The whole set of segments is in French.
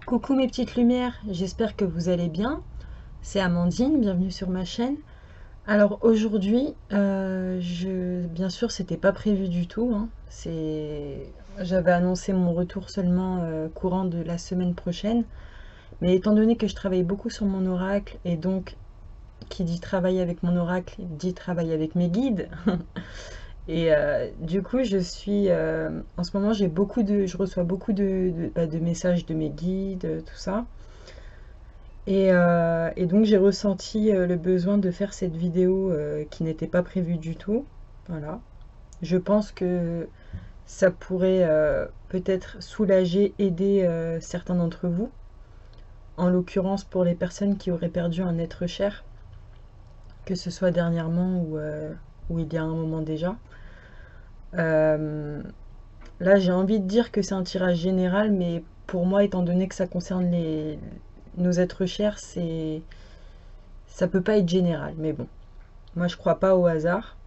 Coucou mes petites lumières, j'espère que vous allez bien. C'est Amandine, bienvenue sur ma chaîne. Alors aujourd'hui, bien sûr, c'était pas prévu du tout, hein. J'avais annoncé mon retour seulement courant de la semaine prochaine. Mais étant donné que je travaille beaucoup sur mon oracle, et donc qui dit travailler avec mon oracle, dit travailler avec mes guides. Et du coup, en ce moment, je reçois beaucoup de messages de mes guides, tout ça. Et donc j'ai ressenti le besoin de faire cette vidéo qui n'était pas prévue du tout. Voilà. Je pense que ça pourrait peut-être soulager, aider certains d'entre vous. En l'occurrence pour les personnes qui auraient perdu un être cher, que ce soit dernièrement ou il y a un moment déjà. Euh, Là j'ai envie de dire que c'est un tirage général, mais pour moi, étant donné que ça concerne nos êtres chers, ça peut pas être général. Mais bon. Moi, je crois pas au hasard.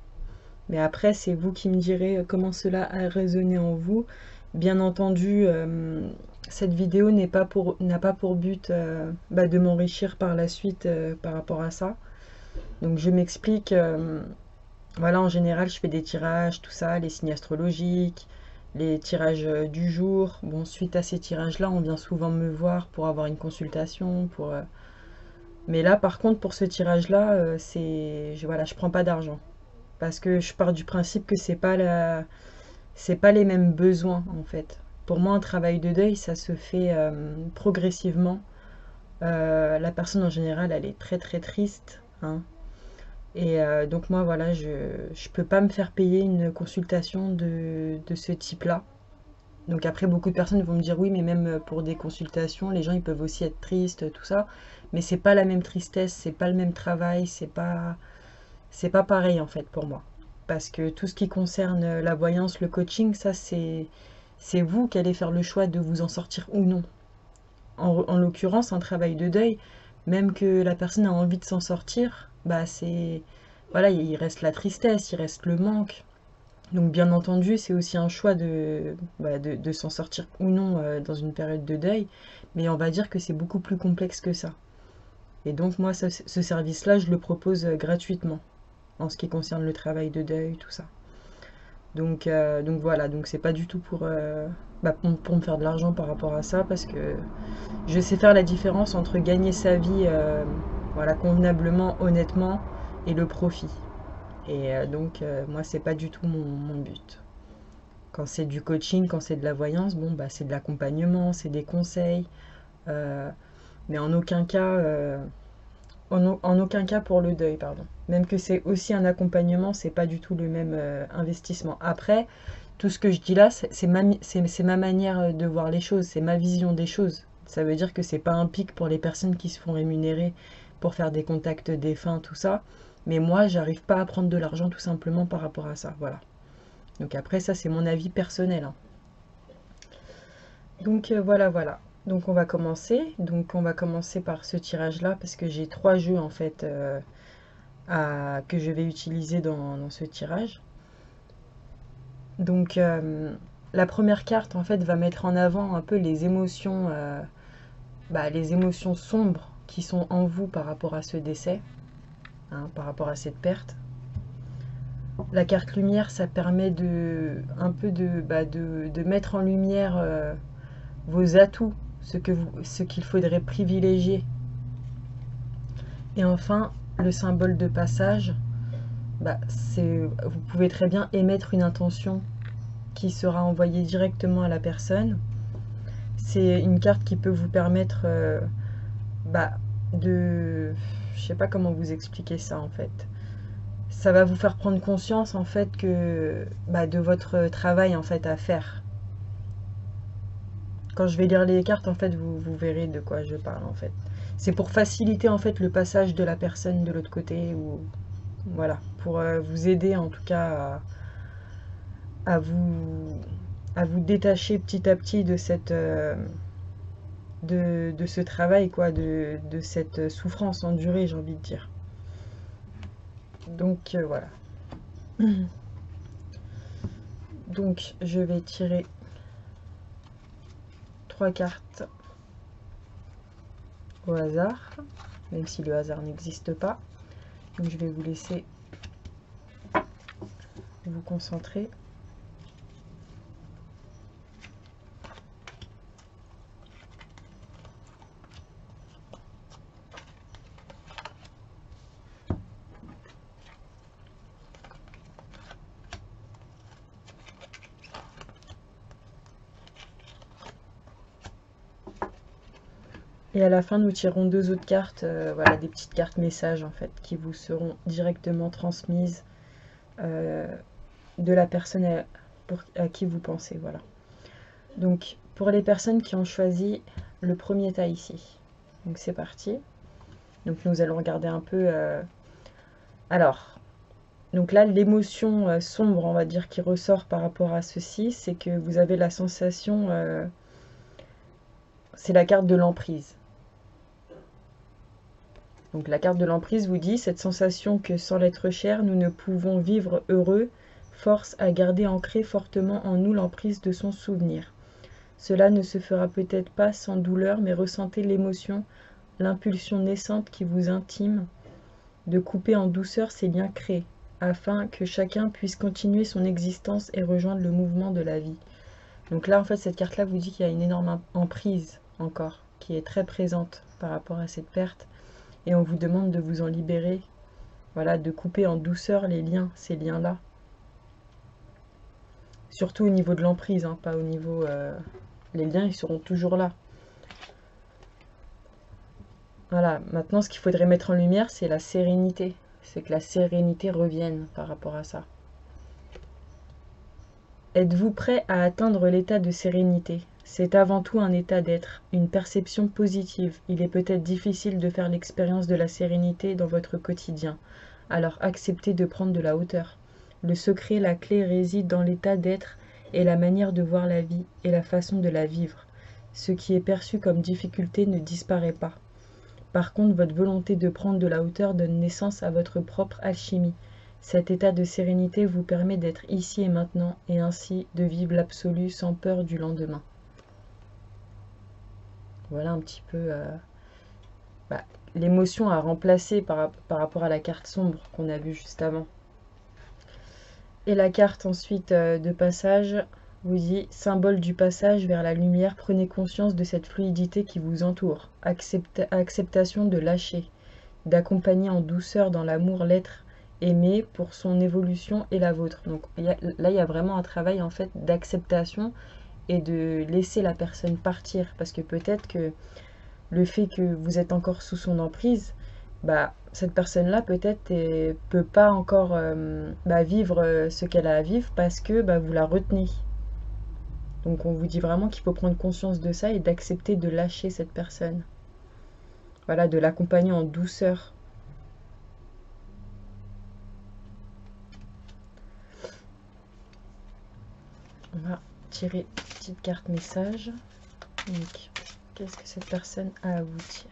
Mais après, c'est vous qui me direz comment cela a résonné en vous. Bien entendu, cette vidéo n'a pas pour but de m'enrichir par la suite par rapport à ça. Donc, je m'explique. Voilà, en général, je fais des tirages, tout ça, les signes astrologiques, les tirages du jour. Bon, suite à ces tirages-là, on vient souvent me voir pour avoir une consultation, Mais là, par contre, pour ce tirage-là, voilà, je prends pas d'argent. Parce que je pars du principe que c'est pas les mêmes besoins en fait. Pour moi, un travail de deuil, ça se fait progressivement. La personne en général, elle est très très triste, hein. Et donc moi, voilà, je peux pas me faire payer une consultation de ce type-là. Donc après, beaucoup de personnes vont me dire oui, mais même pour des consultations, les gens ils peuvent aussi être tristes, tout ça. Mais c'est pas la même tristesse, c'est pas le même travail, c'est pas pareil en fait pour moi. Parce que tout ce qui concerne la voyance, le coaching, ça c'est vous qui allez faire le choix de vous en sortir ou non. En l'occurrence, un travail de deuil, même que la personne a envie de s'en sortir, voilà, il reste la tristesse, il reste le manque. Donc bien entendu, c'est aussi un choix de s'en sortir ou non dans une période de deuil, mais on va dire que c'est beaucoup plus complexe que ça. Et donc moi, ce service-là, je le propose gratuitement en ce qui concerne le travail de deuil, tout ça. Donc voilà, donc c'est pas du tout pour me faire de l'argent par rapport à ça, parce que je sais faire la différence entre gagner sa vie voilà, convenablement, honnêtement, et le profit. Et moi, c'est pas du tout mon but. Quand c'est du coaching, quand c'est de la voyance, bon, bah, c'est de l'accompagnement, c'est des conseils, euh, mais en aucun cas pour le deuil, pardon. Même que c'est aussi un accompagnement, c'est pas du tout le même investissement. Après, tout ce que je dis là, c'est ma manière de voir les choses, c'est ma vision des choses. Ça veut dire que c'est pas un pic pour les personnes qui se font rémunérer pour faire des contacts défunts, tout ça. Mais moi, j'arrive pas à prendre de l'argent tout simplement par rapport à ça. Voilà. Donc après, ça, c'est mon avis personnel, hein. Donc voilà, voilà. Donc on va commencer. Donc on va commencer par ce tirage-là parce que j'ai trois jeux en fait que je vais utiliser dans ce tirage. Donc la première carte en fait va mettre en avant un peu les émotions sombres qui sont en vous par rapport à ce décès, hein, par rapport à cette perte. La carte lumière, ça permet un peu de mettre en lumière vos atouts, ce qu'il faudrait privilégier. Et enfin, le symbole de passage, vous pouvez très bien émettre une intention qui sera envoyée directement à la personne. C'est une carte qui peut vous permettre bah, de... Je sais pas comment vous expliquer ça en fait. Ça va vous faire prendre conscience en fait de votre travail en fait à faire. Quand je vais lire les cartes, en fait, vous verrez de quoi je parle en fait. C'est pour faciliter en fait le passage de la personne de l'autre côté, ou voilà, pour vous aider en tout cas à vous à vous détacher petit à petit de de ce travail, quoi, de cette souffrance endurée, j'ai envie de dire. Donc voilà. Donc je vais tirer trois cartes au hasard, même si le hasard n'existe pas. Donc je vais vous laisser vous concentrer. Et à la fin, nous tirerons 2 autres cartes, voilà, des petites cartes messages en fait, qui vous seront directement transmises de la personne à qui vous pensez, voilà. Donc, pour les personnes qui ont choisi le premier tas ici, donc c'est parti. Donc nous allons regarder un peu. Alors, donc là, l'émotion sombre, on va dire, qui ressort par rapport à ceci, c'est que vous avez la sensation, c'est la carte de l'emprise. Donc la carte de l'emprise vous dit, cette sensation que sans l'être cher, nous ne pouvons vivre heureux, force à garder ancré fortement en nous l'emprise de son souvenir. Cela ne se fera peut-être pas sans douleur, mais ressentez l'émotion, l'impulsion naissante qui vous intime de couper en douceur ces liens créés, afin que chacun puisse continuer son existence et rejoindre le mouvement de la vie. Donc là, en fait, cette carte-là vous dit qu'il y a une énorme emprise encore, qui est très présente par rapport à cette perte. Et on vous demande de vous en libérer, voilà, de couper en douceur les liens, ces liens-là. Surtout au niveau de l'emprise, hein, pas au niveau... les liens, ils seront toujours là. Voilà, maintenant, ce qu'il faudrait mettre en lumière, c'est la sérénité. C'est que la sérénité revienne par rapport à ça. Êtes-vous prêt à atteindre l'état de sérénité? C'est avant tout un état d'être, une perception positive. Il est peut-être difficile de faire l'expérience de la sérénité dans votre quotidien. Alors acceptez de prendre de la hauteur. Le secret, la clé réside dans l'état d'être et la manière de voir la vie et la façon de la vivre. Ce qui est perçu comme difficulté ne disparaît pas. Par contre, votre volonté de prendre de la hauteur donne naissance à votre propre alchimie. Cet état de sérénité vous permet d'être ici et maintenant et ainsi de vivre l'absolu sans peur du lendemain. Voilà un petit peu l'émotion à remplacer par rapport à la carte sombre qu'on a vue juste avant. Et la carte ensuite de passage vous dit, symbole du passage vers la lumière, prenez conscience de cette fluidité qui vous entoure. Acceptation de lâcher, d'accompagner en douceur dans l'amour l'être aimé pour son évolution et la vôtre. Donc là, il y a vraiment un travail en fait d'acceptation et de laisser la personne partir. Parce que peut-être que le fait que vous êtes encore sous son emprise, cette personne-là peut-être peut pas encore vivre ce qu'elle a à vivre parce que vous la retenez. Donc on vous dit vraiment qu'il faut prendre conscience de ça et d'accepter de lâcher cette personne. Voilà, de l'accompagner en douceur. On va tirer une petite carte message. Donc, qu'est-ce que cette personne a à vous dire?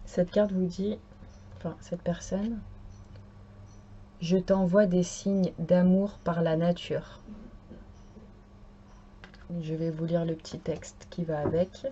Cette carte vous dit, enfin cette personne, je t'envoie des signes d'amour par la nature. Je vais vous lire le petit texte qui va avec.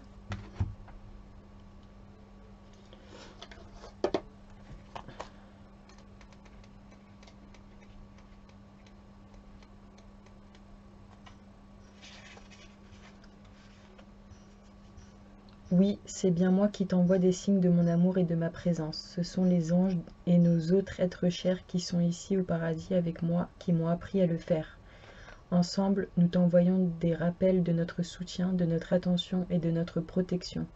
Oui, c'est bien moi qui t'envoie des signes de mon amour et de ma présence. Ce sont les anges et nos autres êtres chers qui sont ici au paradis avec moi, qui m'ont appris à le faire. Ensemble, nous t'envoyons des rappels de notre soutien, de notre attention et de notre protection.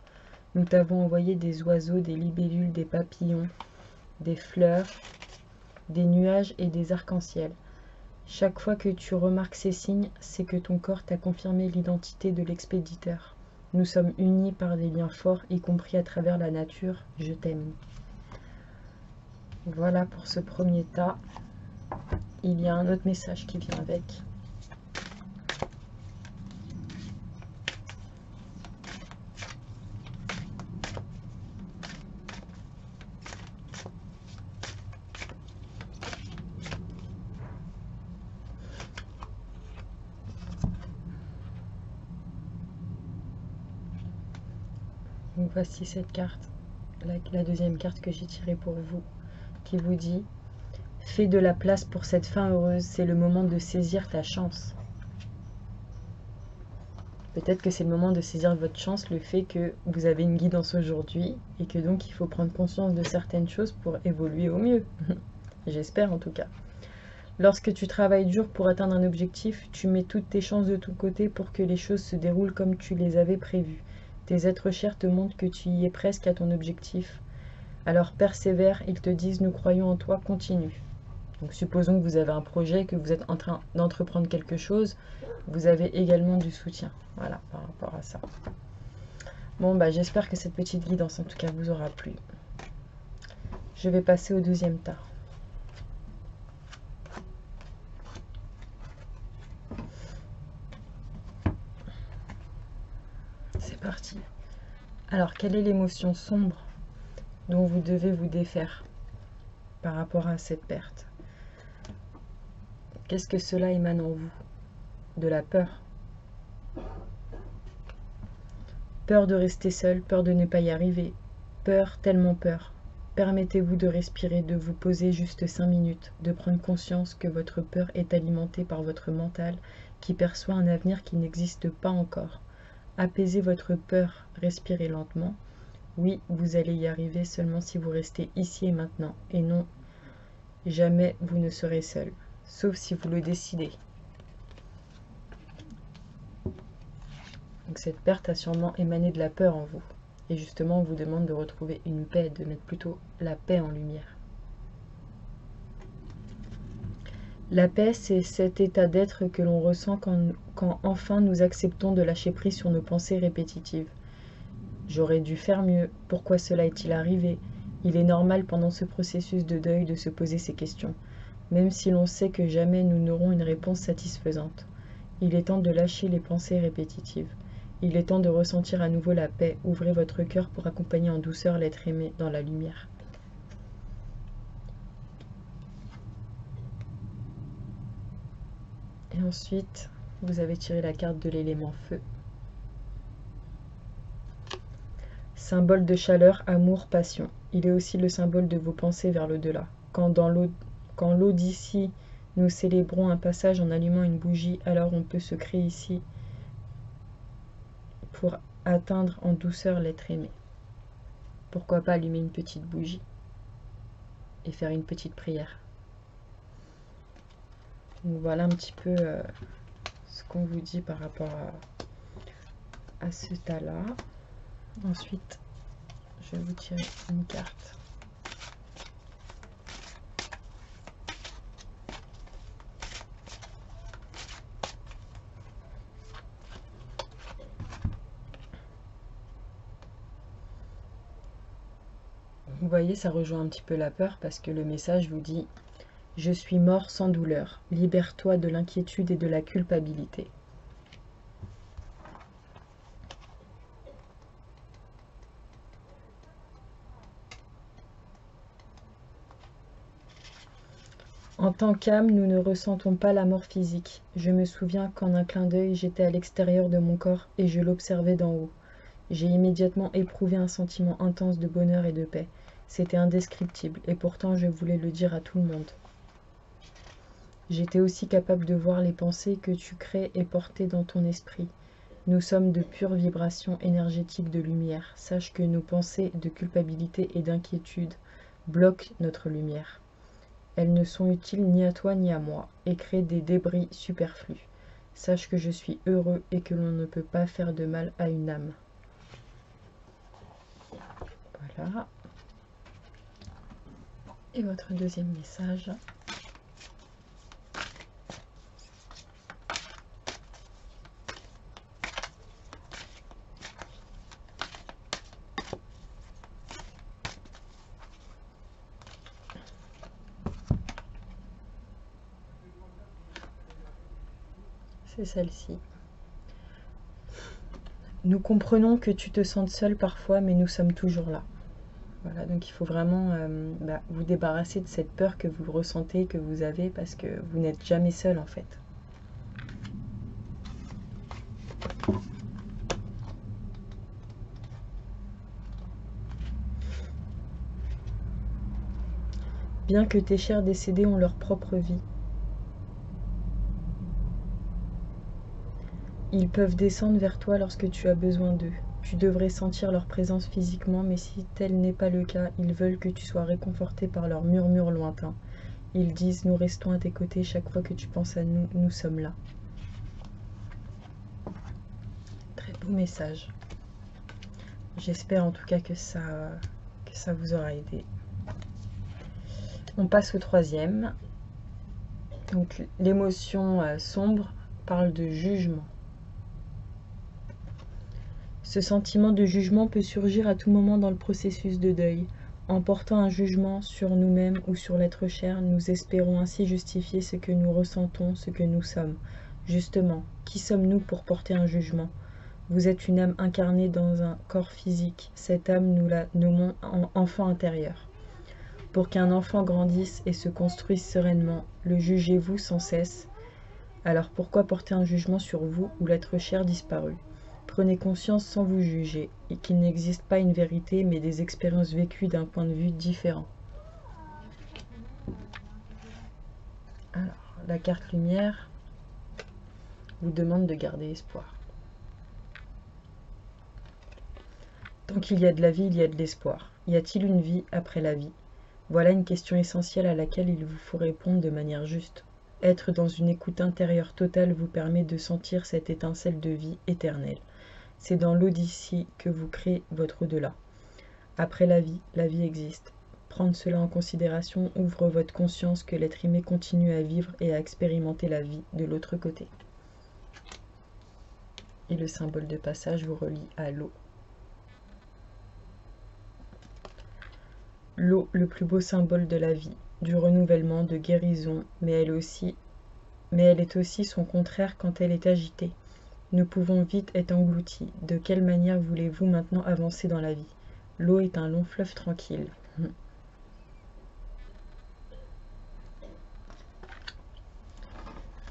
Nous t'avons envoyé des oiseaux, des libellules, des papillons, des fleurs, des nuages et des arcs-en-ciel. Chaque fois que tu remarques ces signes, c'est que ton corps t'a confirmé l'identité de l'expéditeur. Nous sommes unis par des liens forts, y compris à travers la nature. Je t'aime. Voilà pour ce premier tas. Il y a un autre message qui vient avec. Donc voici cette carte, la deuxième carte que j'ai tirée pour vous, qui vous dit: fais de la place pour cette fin heureuse, c'est le moment de saisir ta chance. Peut-être que c'est le moment de saisir votre chance, le fait que vous avez une guidance aujourd'hui et que donc il faut prendre conscience de certaines choses pour évoluer au mieux. J'espère en tout cas. Lorsque tu travailles dur pour atteindre un objectif, tu mets toutes tes chances de ton côté pour que les choses se déroulent comme tu les avais prévues. Tes êtres chers te montrent que tu y es presque à ton objectif. Alors persévère, ils te disent: nous croyons en toi, continue. Donc supposons que vous avez un projet, que vous êtes en train d'entreprendre quelque chose, vous avez également du soutien. Voilà, par rapport à ça. Bon, bah j'espère que cette petite guidance en tout cas vous aura plu. Je vais passer au deuxième tas. C'est parti. Alors, quelle est l'émotion sombre dont vous devez vous défaire par rapport à cette perte? Qu'est-ce que cela émane en vous? De la peur. Peur de rester seul, peur de ne pas y arriver. Peur, tellement peur. Permettez-vous de respirer, de vous poser juste 5 minutes, de prendre conscience que votre peur est alimentée par votre mental qui perçoit un avenir qui n'existe pas encore. Apaisez votre peur, respirez lentement. Oui, vous allez y arriver seulement si vous restez ici et maintenant. Et non, jamais vous ne serez seul, sauf si vous le décidez. Donc cette perte a sûrement émané de la peur en vous. Et justement, on vous demande de retrouver une paix, de mettre plutôt la paix en lumière. La paix, c'est cet état d'être que l'on ressent quand enfin nous acceptons de lâcher prise sur nos pensées répétitives. J'aurais dû faire mieux, pourquoi cela est-il arrivé? Il est normal pendant ce processus de deuil de se poser ces questions, même si l'on sait que jamais nous n'aurons une réponse satisfaisante. Il est temps de lâcher les pensées répétitives. Il est temps de ressentir à nouveau la paix. Ouvrez votre cœur pour accompagner en douceur l'être aimé dans la lumière. Et ensuite, vous avez tiré la carte de l'élément feu. Symbole de chaleur, amour, passion. Il est aussi le symbole de vos pensées vers l'au-delà. Quand l'eau d'ici, nous célébrons un passage en allumant une bougie, alors on peut se créer ici pour atteindre en douceur l'être aimé. Pourquoi pas allumer une petite bougie et faire une petite prière. Donc voilà un petit peu ce qu'on vous dit par rapport à ce tas-là. Ensuite, je vais vous tirer une carte. Vous voyez, ça rejoint un petit peu la peur parce que le message vous dit: je suis mort sans douleur, libère-toi de l'inquiétude et de la culpabilité. En tant qu'âme, nous ne ressentons pas la mort physique. Je me souviens qu'en un clin d'œil, j'étais à l'extérieur de mon corps et je l'observais d'en haut. J'ai immédiatement éprouvé un sentiment intense de bonheur et de paix. C'était indescriptible, et pourtant je voulais le dire à tout le monde. J'étais aussi capable de voir les pensées que tu crées et portées dans ton esprit. Nous sommes de pures vibrations énergétiques de lumière. Sache que nos pensées de culpabilité et d'inquiétude bloquent notre lumière. Elles ne sont utiles ni à toi ni à moi, et créent des débris superflus. Sache que je suis heureux et que l'on ne peut pas faire de mal à une âme. Voilà. Et votre deuxième message. C'est celle-ci. Nous comprenons que tu te sens seul parfois, mais nous sommes toujours là. Voilà, donc il faut vraiment vous débarrasser de cette peur que vous ressentez, que vous avez, parce que vous n'êtes jamais seul en fait. Bien que tes chers décédés ont leur propre vie, ils peuvent descendre vers toi lorsque tu as besoin d'eux. Tu devrais sentir leur présence physiquement, mais si tel n'est pas le cas, ils veulent que tu sois réconforté par leurs murmures lointains. Ils disent: nous restons à tes côtés chaque fois que tu penses à nous, nous sommes là. Très beau message. J'espère en tout cas que ça vous aura aidé. On passe au troisième. Donc l'émotion sombre parle de jugement. Ce sentiment de jugement peut surgir à tout moment dans le processus de deuil. En portant un jugement sur nous-mêmes ou sur l'être cher, nous espérons ainsi justifier ce que nous ressentons, ce que nous sommes. Justement, qui sommes-nous pour porter un jugement? Vous êtes une âme incarnée dans un corps physique. Cette âme, nous la nommons enfant intérieur. Pour qu'un enfant grandisse et se construise sereinement, le jugez-vous sans cesse? Alors pourquoi porter un jugement sur vous ou l'être cher disparu? Prenez conscience sans vous juger, et qu'il n'existe pas une vérité, mais des expériences vécues d'un point de vue différent. Alors, la carte lumière vous demande de garder espoir. Tant qu'il y a de la vie, il y a de l'espoir. Y a-t-il une vie après la vie? Voilà une question essentielle à laquelle il vous faut répondre de manière juste. Être dans une écoute intérieure totale vous permet de sentir cette étincelle de vie éternelle. C'est dans l'Odyssée que vous créez votre au-delà. Après la vie existe. Prendre cela en considération ouvre votre conscience que l'être aimé continue à vivre et à expérimenter la vie de l'autre côté. Et le symbole de passage vous relie à l'eau. L'eau, le plus beau symbole de la vie, du renouvellement, de guérison, mais elle est aussi son contraire quand elle est agitée. Nous pouvons vite être engloutis. De quelle manière voulez-vous maintenant avancer dans la vie? L'eau est un long fleuve tranquille.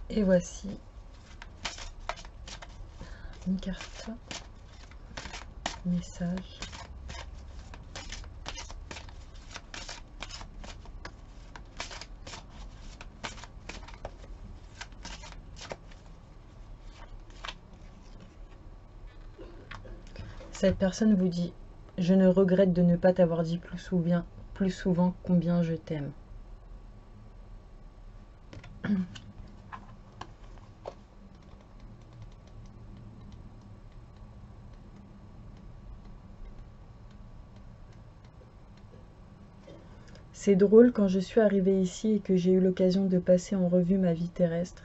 Et voici une carte message. Cette personne vous dit: je ne regrette de ne pas t'avoir dit plus souvent combien je t'aime. C'est drôle, quand je suis arrivée ici et que j'ai eu l'occasion de passer en revue ma vie terrestre,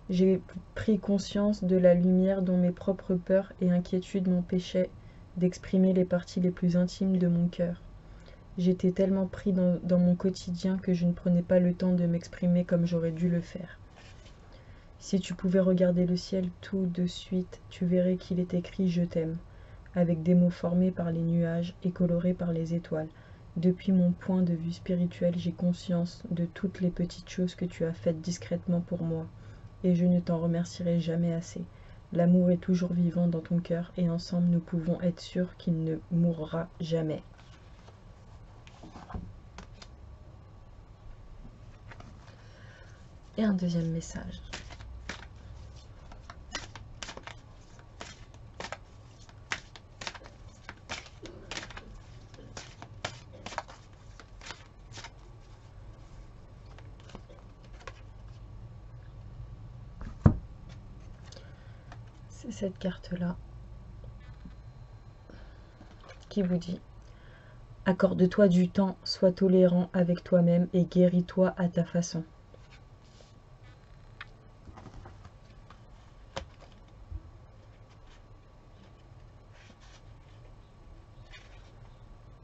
j'ai pris conscience de la lumière dont mes propres peurs et inquiétudes m'empêchaient d'exprimer les parties les plus intimes de mon cœur. J'étais tellement pris dans mon quotidien que je ne prenais pas le temps de m'exprimer comme j'aurais dû le faire. Si tu pouvais regarder le ciel tout de suite, tu verrais qu'il est écrit « Je t'aime », avec des mots formés par les nuages et colorés par les étoiles. Depuis mon point de vue spirituel, j'ai conscience de toutes les petites choses que tu as faites discrètement pour moi, et je ne t'en remercierai jamais assez. L'amour est toujours vivant dans ton cœur, et ensemble nous pouvons être sûrs qu'il ne mourra jamais. Et un deuxième message. C'est cette carte-là qui vous dit: accorde-toi du temps, sois tolérant avec toi-même et guéris-toi à ta façon.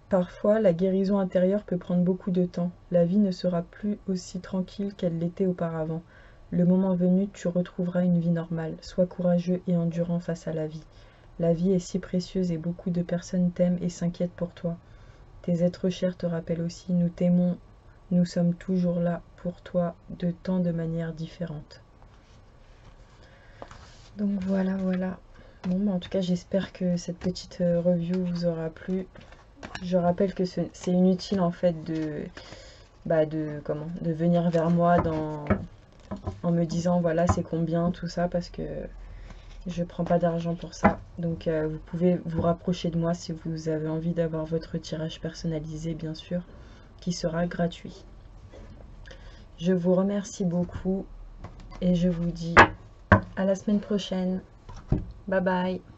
Parfois, la guérison intérieure peut prendre beaucoup de temps. La vie ne sera plus aussi tranquille qu'elle l'était auparavant. Le moment venu, tu retrouveras une vie normale. Sois courageux et endurant face à la vie. La vie est si précieuse et beaucoup de personnes t'aiment et s'inquiètent pour toi. Tes êtres chers te rappellent aussi: nous t'aimons, nous sommes toujours là pour toi de tant de manières différentes. Donc voilà. Bon, en tout cas, j'espère que cette petite review vous aura plu. Je rappelle que c'est inutile en fait de venir vers moi en me disant voilà c'est combien, tout ça, parce que je prends pas d'argent pour ça. Donc vous pouvez vous rapprocher de moi si vous avez envie d'avoir votre tirage personnalisé, bien sûr, qui sera gratuit. Je vous remercie beaucoup et je vous dis à la semaine prochaine. Bye bye.